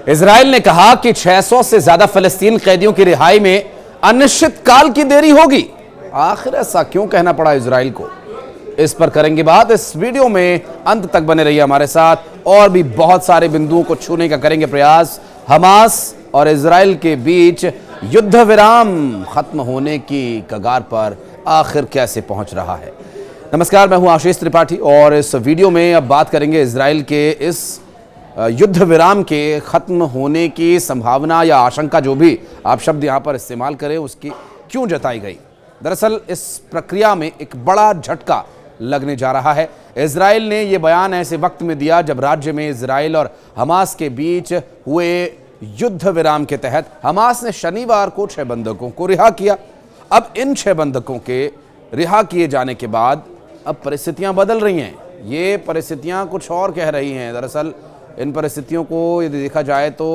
Israel ने कहा कि 600 से ज्यादा फलस्तीन कैदियों की रिहाई में अनिश्चित काल की देरी होगी। आखिर ऐसा क्यों कहना पड़ा इजराइल को, इस पर करेंगे बात। इस वीडियो में अंत तक बने रहिए हमारे साथ। और भी बहुत सारे बिंदुओं को छूने का करेंगे प्रयास। हमास और इजराइल के बीच युद्ध विराम खत्म होने की कगार पर आखिर कैसे पहुंच रहा है। नमस्कार, मैं हूं आशीष त्रिपाठी और इस वीडियो में अब बात करेंगे इजराइल के इस युद्ध विराम के खत्म होने की संभावना या आशंका, जो भी आप शब्द यहां पर इस्तेमाल करें, उसकी क्यों जताई गई। दरअसल इस प्रक्रिया में एक बड़ा झटका लगने जा रहा है। इजराइल ने यह बयान ऐसे वक्त में दिया जब राज्य में इजराइल और हमास के बीच हुए युद्ध विराम के तहत हमास ने शनिवार को 6 बंधकों को रिहा किया। अब इन 6 बंधकों के रिहा किए जाने के बाद अब परिस्थितियां बदल रही हैं। ये परिस्थितियां कुछ और कह रही हैं। दरअसल इन परिस्थितियों को यदि देखा जाए तो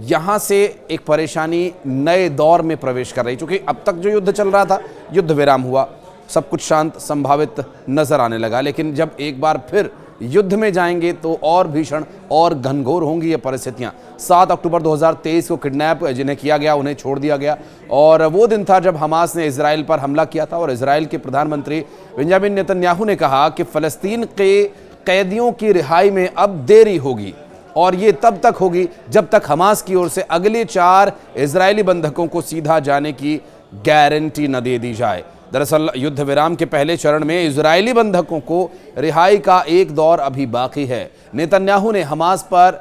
यहाँ से एक परेशानी नए दौर में प्रवेश कर रही, क्योंकि अब तक जो युद्ध चल रहा था, युद्ध विराम हुआ, सब कुछ शांत संभावित नजर आने लगा। लेकिन जब एक बार फिर युद्ध में जाएंगे तो और भीषण और घनघोर होंगी ये परिस्थितियां। 7 अक्टूबर 2023 को किडनैप जिन्हें किया गया उन्हें छोड़ दिया गया, और वो दिन था जब हमास ने इजराइल पर हमला किया था। और इजराइल के प्रधानमंत्री बेंजामिन नेतन्याहू ने कहा कि फलस्तीन के कैदियों की रिहाई में अब देरी होगी, और ये तब तक होगी जब तक हमास की ओर से अगले 4 इजरायली बंधकों को सीधा जाने की गारंटी न दे दी जाए। दरअसल युद्ध विराम के पहले चरण में इजरायली बंधकों को रिहाई का एक दौर अभी बाकी है। नेतन्याहू ने हमास पर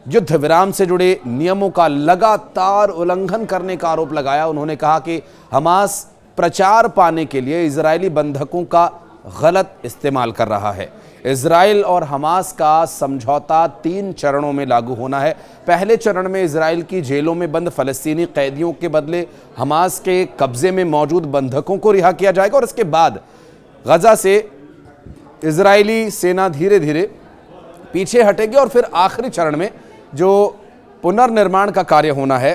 युद्ध विराम से जुड़े नियमों का लगातार उल्लंघन करने का आरोप लगाया। उन्होंने कहा कि हमास प्रचार पाने के लिए इजरायली बंधकों का गलत इस्तेमाल कर रहा है। इजराइल और हमास का समझौता 3 चरणों में लागू होना है। पहले चरण में इजराइल की जेलों में बंद फलस्तीनी कैदियों के बदले हमास के कब्जे में मौजूद बंधकों को रिहा किया जाएगा, और इसके बाद गजा से इजरायली सेना धीरे धीरे पीछे हटेगी, और फिर आखिरी चरण में जो पुनर्निर्माण का कार्य होना है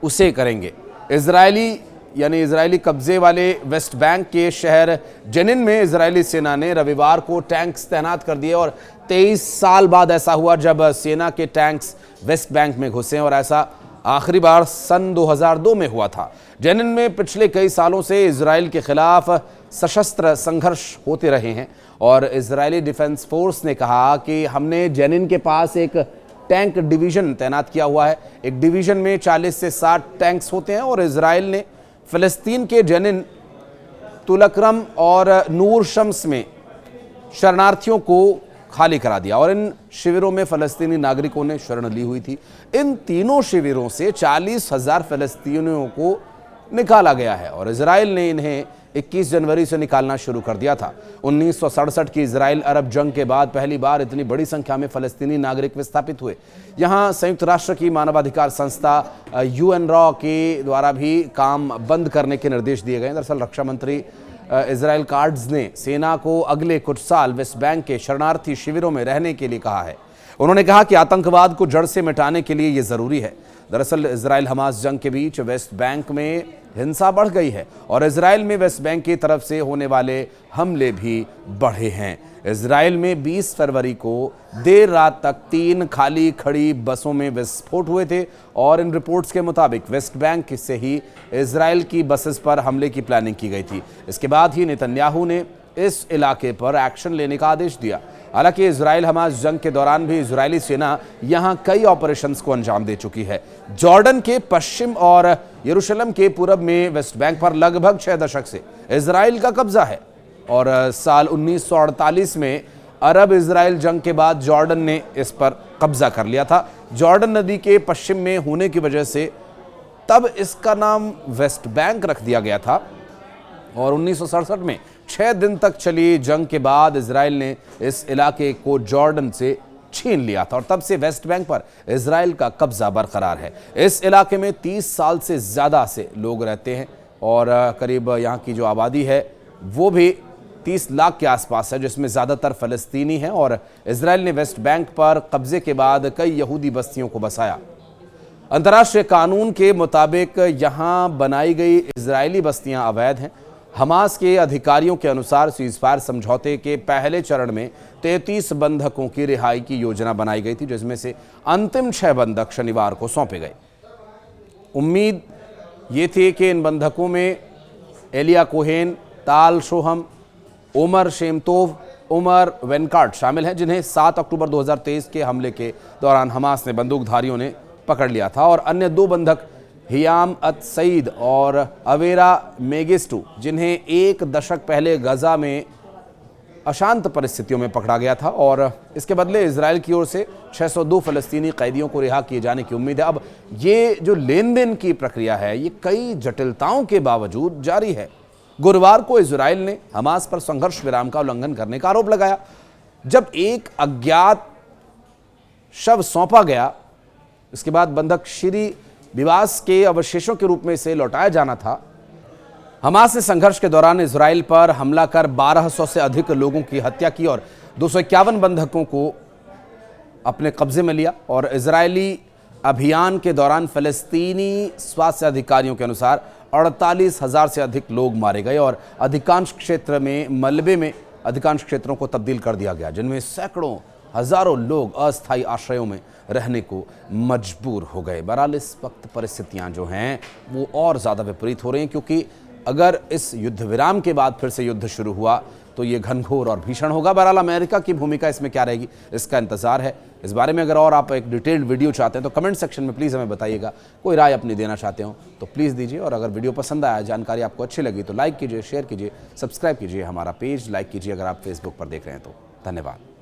उसे करेंगे। इजरायली कब्जे वाले वेस्ट बैंक के शहर जेनिन में इजरायली सेना ने रविवार को टैंक्स तैनात कर दिए, और 23 साल बाद ऐसा हुआ जब सेना के टैंक्स वेस्ट बैंक में घुसे, और ऐसा आखिरी बार सन 2002 में हुआ था। जेनिन में पिछले कई सालों से इजराइल के खिलाफ सशस्त्र संघर्ष होते रहे हैं, और इजरायली डिफेंस फोर्स ने कहा कि हमने जेनिन के पास एक टैंक डिवीजन तैनात किया हुआ है। एक डिवीजन में 40 से 60 टैंक्स होते हैं, और इजराइल ने फिलिस्तीन के जेनिन, तुलकरम और नूर शम्स में शरणार्थियों को खाली करा दिया, और इन शिविरों में फलस्तीनी नागरिकों ने शरण ली हुई थी। इन तीनों शिविरों से 40,000 फलस्तीनियों को निकाला गया है, और इजराइल ने इन्हें 21 जनवरी से निकालना शुरू कर दिया था। 1967 की इजराइल अरब जंग के बाद पहली बार इतनी बड़ी संख्या में फलस्तीनी नागरिक विस्थापित हुए। यहाँ संयुक्त राष्ट्र की मानवाधिकार संस्था UNRWA के द्वारा भी काम बंद करने के निर्देश दिए गए। दरअसल रक्षा मंत्री इजराइल कार्ड्स ने सेना को अगले कुछ साल वेस्ट बैंक के शरणार्थी शिविरों में रहने के लिए कहा है। उन्होंने कहा कि आतंकवाद को जड़ से मिटाने के लिए ये जरूरी है। दरअसल इजराइल हमास जंग के बीच वेस्ट बैंक में हिंसा बढ़ गई है, और इजराइल में वेस्ट बैंक की तरफ से होने वाले हमले भी बढ़े हैं। इजराइल में 20 फरवरी को देर रात तक 3 खाली खड़ी बसों में विस्फोट हुए थे, और इन रिपोर्ट्स के मुताबिक वेस्ट बैंक से ही इजराइल की बसेस पर हमले की प्लानिंग की गई थी। इसके बाद ही नेतन्याहू ने इस इलाके पर एक्शन लेने का आदेश दिया। हालांकि इजराइल हमास जंग के दौरान भी इजरायली सेना यहां कई ऑपरेशंस को अंजाम दे चुकी है। जॉर्डन के पश्चिम और यरूशलेम के पूरब में वेस्ट बैंक पर लगभग 6 दशक से इजराइल का कब्जा है, और साल 1948 में अरब इजराइल जंग के बाद जॉर्डन ने इस पर कब्जा कर लिया था। जॉर्डन नदी के पश्चिम में होने की वजह से तब इसका नाम वेस्ट बैंक रख दिया गया था, और 1967 में 6 दिन तक चली जंग के बाद इजराइल ने इस इलाके को जॉर्डन से छीन लिया था, और तब से वेस्ट बैंक पर इजराइल का कब्जा बरकरार है। इस इलाके में 30 साल से ज़्यादा से लोग रहते हैं, और करीब यहाँ की जो आबादी है वो भी 30 लाख के आसपास है, जिसमें ज़्यादातर फ़लस्तीनी हैं। और इजराइल ने वेस्ट बैंक पर कब्जे के बाद कई यहूदी बस्तियों को बसाया। अंतर्राष्ट्रीय कानून के मुताबिक यहाँ बनाई गई इजरायली बस्तियाँ अवैध हैं। हमास के अधिकारियों के अनुसार सीज़फायर समझौते के पहले चरण में 33 बंधकों की रिहाई की योजना बनाई गई थी, जिसमें से अंतिम 6 बंधक शनिवार को सौंपे गए। उम्मीद ये थी कि इन बंधकों में एलिया कोहेन, ताल शोहम, उमर शेमतोव, उमर वेनकाट शामिल हैं, जिन्हें 7 अक्टूबर 2023 के हमले के दौरान हमास ने बंदूकधारियों ने पकड़ लिया था, और अन्य 2 बंधक हियाम अत सईद और अवेरा मेगिस्टू, जिन्हें 1 दशक पहले गजा में अशांत परिस्थितियों में पकड़ा गया था, और इसके बदले इजराइल की ओर से 602 फलस्तीनी कैदियों को रिहा किए जाने की उम्मीद है। अब ये जो लेन देन की प्रक्रिया है, ये कई जटिलताओं के बावजूद जारी है। गुरुवार को इजराइल ने हमास पर संघर्ष विराम का उल्लंघन करने का आरोप लगाया। जब एक अज्ञात शव सौंपा गया, इसके बाद बंधक श्री विवास के अवशेषों के रूप में इसे लौटाया जाना था। हमास ने संघर्ष के दौरान इजराइल पर हमला कर 1200 से अधिक लोगों की हत्या की और 251 बंधकों को अपने कब्जे में लिया, और इजरायली अभियान के दौरान फलस्तीनी स्वास्थ्य अधिकारियों के अनुसार 48,000 से अधिक लोग मारे गए, और अधिकांश क्षेत्र में मलबे में अधिकांश क्षेत्रों को तब्दील कर दिया गया, जिनमें सैकड़ों हजारों लोग अस्थायी आश्रयों में रहने को मजबूर हो गए। बहरहाल इस वक्त परिस्थितियां जो हैं वो और ज़्यादा विपरीत हो रही हैं, क्योंकि अगर इस युद्ध विराम के बाद फिर से युद्ध शुरू हुआ तो ये घनघोर और भीषण होगा। बहरहाल अमेरिका की भूमिका इसमें क्या रहेगी, इसका इंतजार है। इस बारे में अगर और आप एक डिटेल्ड वीडियो चाहते हैं तो कमेंट सेक्शन में प्लीज़ हमें बताइएगा। कोई राय अपनी देना चाहते हो तो प्लीज़ दीजिए, और अगर वीडियो पसंद आया, जानकारी आपको अच्छी लगी तो लाइक कीजिए, शेयर कीजिए, सब्सक्राइब कीजिए, हमारा पेज लाइक कीजिए अगर आप फेसबुक पर देख रहे हैं तो। धन्यवाद।